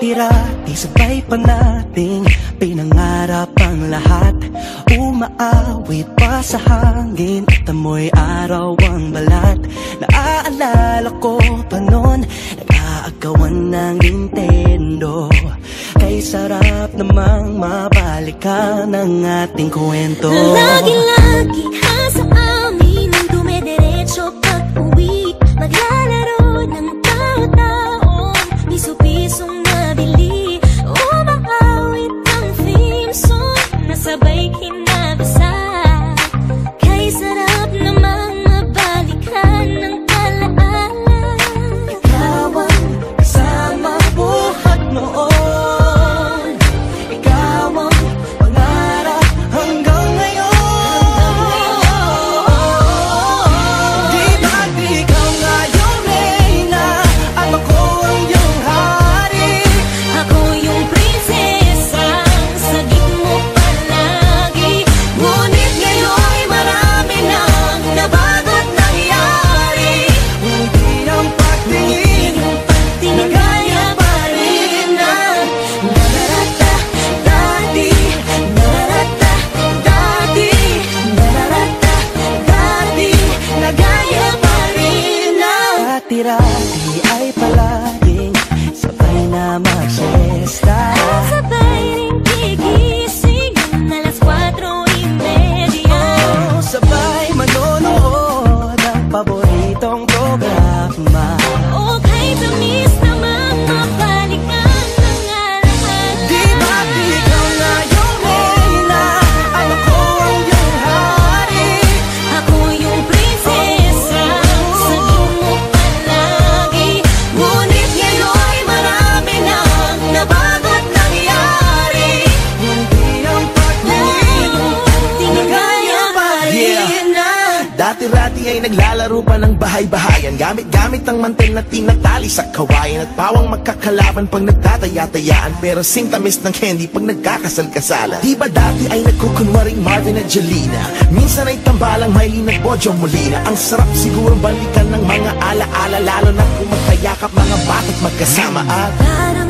Dati-rati sabay pa nating pinangarap ang lahat. Umaawit pa sa hangin at amoy araw ang balat. Naaalala ko pa noon, nag-aagawan ng Nintendo. Kay sarap namang mabalikan ang ating kwento. Lagi-lagi ka sa amin ang dumediretso pag-uwi. Maglalaro ng tao-taong piso-pisong nabili. Umaawit ang theme song na sabay kinabasa. Kay sarap namang mabalikan ng alaala. Ikaw ang kasama buhat noon. Ikaw ang pangarap hanggang ngayon. Di ba't ikaw ngayon reyna at ako ang iyong hari? Ako yung prinsesa, sagip mo palagi. Ngunit ngayon'y marami nang nabago't nangyari. Hindi ang pagtingin na gaya pa rin ang nararata dati. Nararata dati. Nararata dati. Na gaya pa rin ang dati-rati ay palaging sabay na mag-siesta. Sabay ring gigising ng alas 4:30. Oh, sabay manonood ng paboritong programa. O kay tamis namang mabalikan ng alaala. Di ba't ikaw ngayon reyna at ako ang iyong hari? Ako yung prinsesa, sagip mo palagi. Ngunit ngayon'y marami nang nabago't nangyari. Hindi ang pagtingin na gaya pa rin ang Dati-rati ay naglalaro pa ng bahay-bahayan, gamit-gamit ang mantel na tinatali sa kawayan. At pawang magkakalaban pag nagtataya-tayaan, pero singtamis ng candy pag nagkakasal-kasalan. Di ba dati ay nagkukunwaring Marvin at Jelena? Minsan ay tambalang Mylene at Bojo Molina. Ang sarap siguro balikan ng mga ala-ala, lalo na kung magkayakap mga bata't magkasama. At Parang